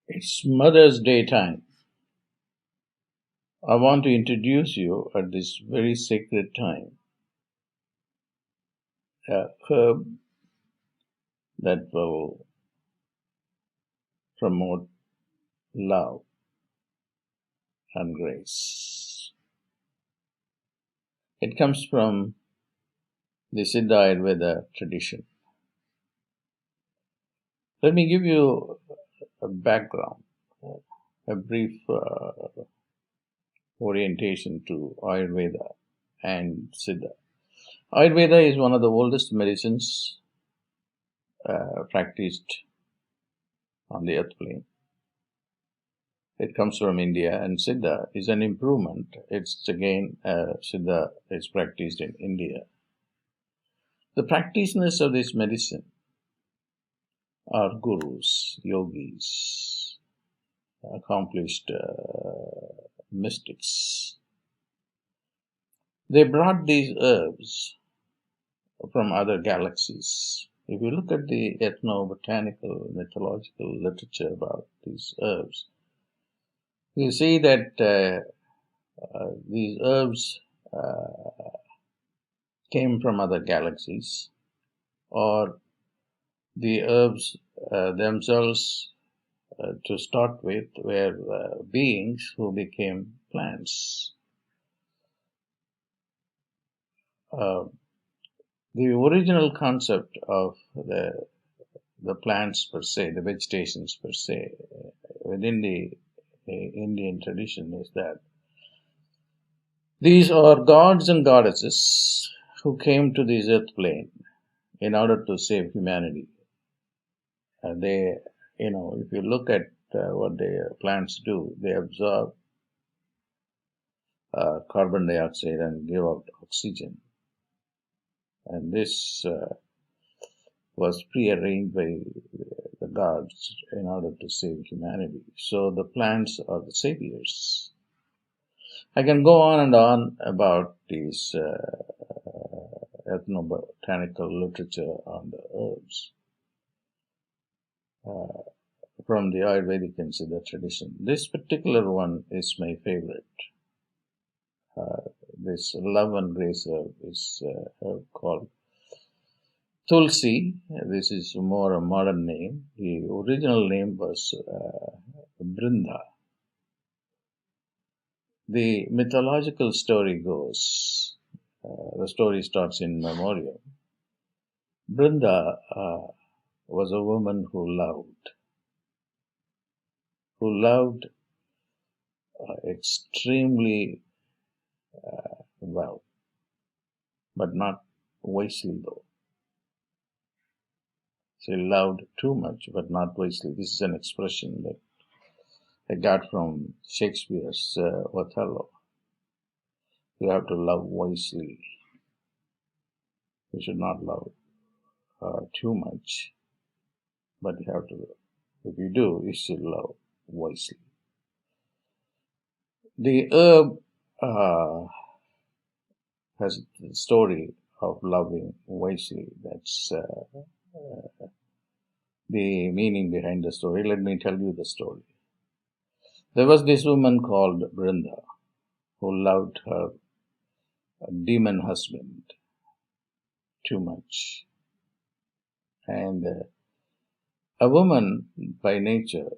It's Mother's Day time. I want to introduce you at this very sacred time a herb that will promote love and grace. It comes from the Siddha Ayurveda tradition. Let me give you a background, a brief orientation to Ayurveda and Siddha. Ayurveda is one of the oldest medicines practiced on the earth plane. It comes from India, and Siddha is an improvement. It's again, Siddha is practiced in India. The practitioners of this medicine are gurus, yogis, accomplished mystics. They brought these herbs from other galaxies. If you look at the ethnobotanical, mythological literature about these herbs, you see that these herbs came from other galaxies, or the herbs themselves, to start with, were beings who became plants. The original concept of the plants per se, the vegetations per se, within the Indian tradition is that these are gods and goddesses who came to this earth plane in order to save humanity. They, if you look at what the plants do, they absorb carbon dioxide and give out oxygen. And this was prearranged by the gods in order to save humanity. So the plants are the saviors. I can go on and on about these ethnobotanical literature on the herbs from the Ayurvedic and Siddha tradition. This particular one is my favorite. This love and grace herb is called Tulsi. This is more a modern name. The original name was Vrinda. The mythological story goes, the story starts in memoriam. Vrinda was a woman who loved extremely well, but not wisely though. She loved too much, but not wisely. This is an expression that I got from Shakespeare's Othello. You have to love wisely. You should not love too much, but you have to, if you do, you should love wisely. The herb has the story of loving wisely. That's the meaning behind the story. Let me tell you the story. There was this woman called Vrinda who loved her demon husband too much. And a woman by nature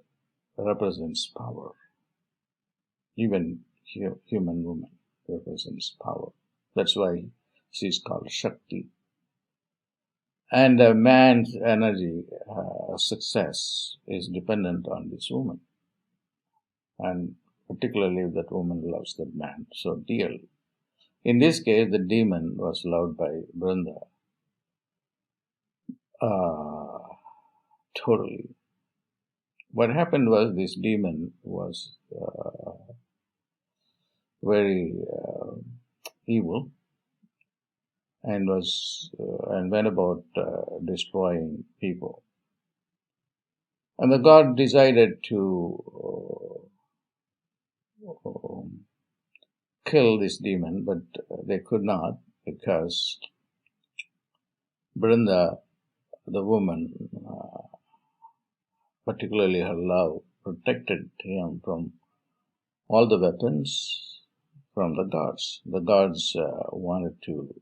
represents power. Even human woman represents power. That's why she's called Shakti. And a man's energy, success is dependent on this woman. And particularly if that woman loves that man so dearly. In this case, the demon was loved by Vrinda totally. What happened was this demon was very evil and went about destroying people. And the god decided to kill this demon, but they could not, because Vrinda, the woman, particularly her love, protected him from all the weapons from the gods. The gods wanted to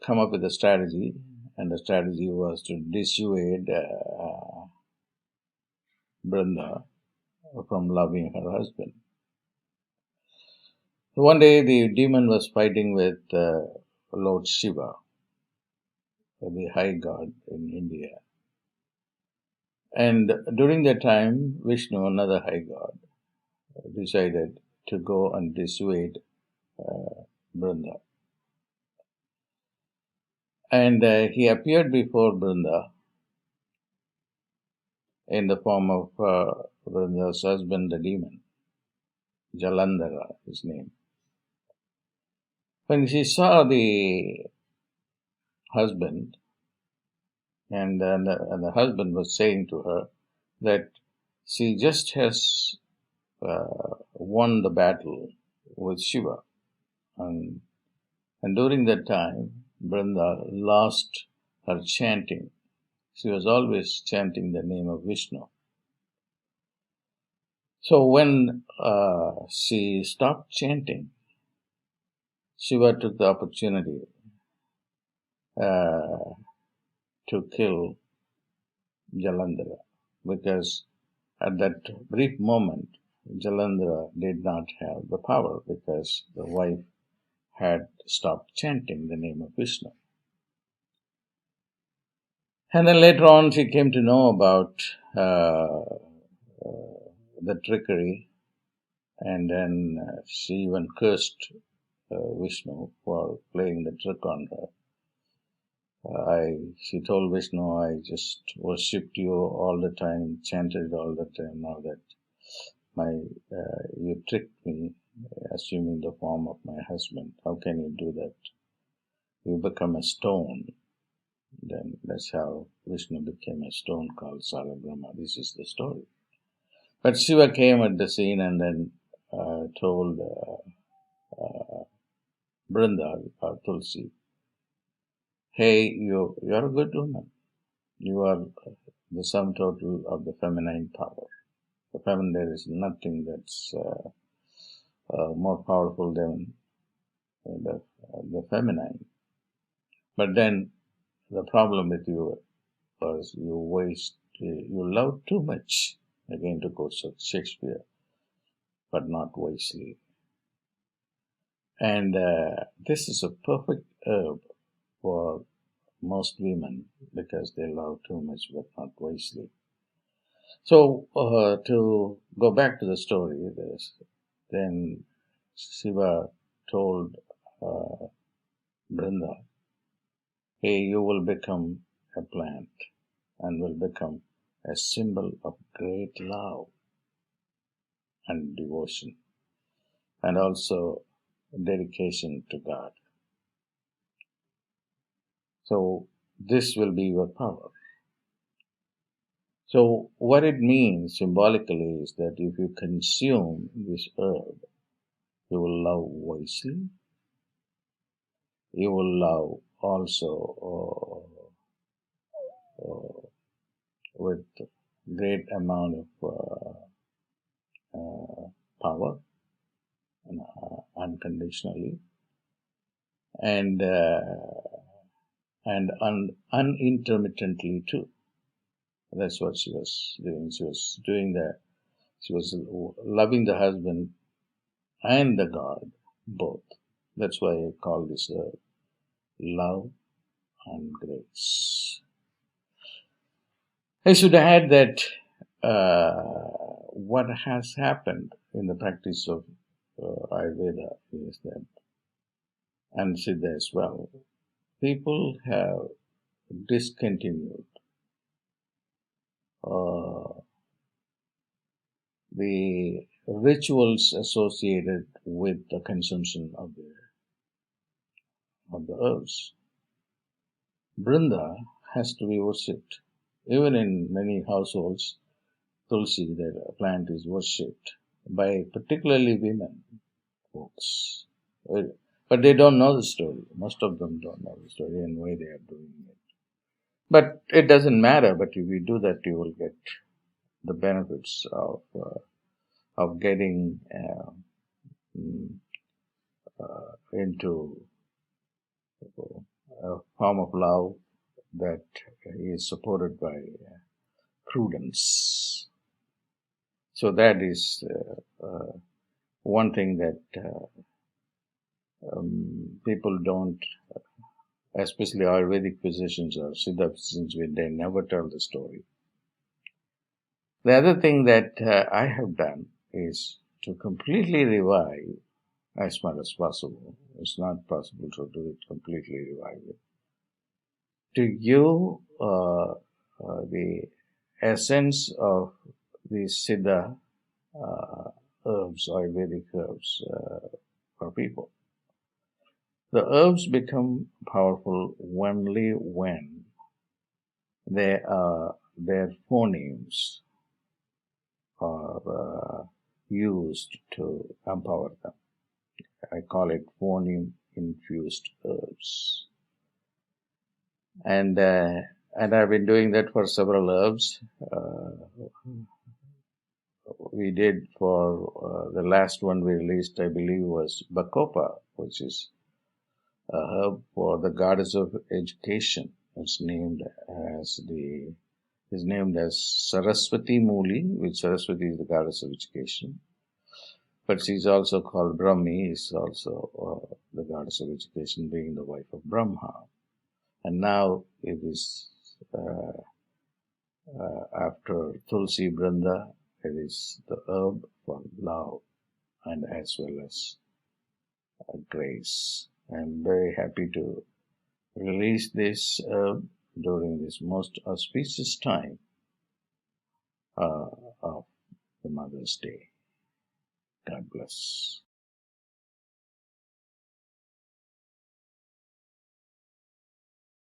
come up with a strategy, and the strategy was to dissuade Vrinda from loving her husband. One day the demon was fighting with Lord Siva, the high god in India. And during that time, Vishnu, another high god, decided to go and dissuade Vrinda. And he appeared before Vrinda in the form of Vrinda's husband, the demon, Jalandhara, his name. When she saw the husband, and the husband was saying to her that she just has won the battle with Shiva. And during that time, Vrinda lost her chanting. She was always chanting the name of Vishnu. So when she stopped chanting, Shiva took the opportunity to kill Jalandhara, because at that brief moment, Jalandhara did not have the power because the wife had stopped chanting the name of Vishnu. And then later on, she came to know about the trickery, and then she even cursed Vishnu for playing the trick on her. She told Vishnu, I just worshipped you all the time, chanted all the time. Now that you tricked me, assuming the form of my husband. How can you do that? You become a stone. Then that's how Vishnu became a stone called Sarabrahma. This is the story. But Shiva came at the scene and then told Vrinda or Tulsi, hey, you're a good woman. You are the sum total of the feminine power. The feminine, there is nothing that's more powerful than the feminine. But then the problem with you was you love too much. Again, to quote Shakespeare, but not wisely. And this is a perfect herb for most women because they love too much but not wisely. So to go back to the story, then Siva told Vrinda, hey, you will become a plant and will become a symbol of great love and devotion, and also dedication to God. So this will be your power. So what it means symbolically is that if you consume this herb, you will love wisely. You will love also with great amount of power, and, unconditionally, and unintermittently too. That's what she was doing. She was loving the husband and the God, both. That's why I call this love and grace. I should add that what has happened in the practice of Ayurveda is that, and Siddha as well, people have discontinued the rituals associated with the consumption of the herbs. Vrinda has to be worshipped. Even in many households, Tulsi, the plant, is worshipped by particularly women folks. But they don't know the story. Most of them don't know the story and why they are doing it. But it doesn't matter. But if you do that, you will get the benefits of getting mm, into a form of love that is supported by prudence. So that is one thing that people don't, especially Ayurvedic physicians or Siddha physicians, they never tell the story. The other thing that I have done is to completely revive as much as possible. It's not possible to do it completely revive it. To give the essence of the Siddha herbs, Ayurvedic herbs for people. The herbs become powerful only when their phonemes are used to empower them. I call it phoneme infused herbs. And I've been doing that for several herbs. We did for the last one we released, I believe, was Bacopa, which is a herb for the goddess of education. It's named as Saraswati Muli, which Saraswati is the goddess of education. But she's also called Brahmi, is also the goddess of education, being the wife of Brahma. And now it is after Tulsi Vrinda, it is the herb for love and as well as grace. I'm very happy to release this herb during this most auspicious time of the Mother's Day. God bless.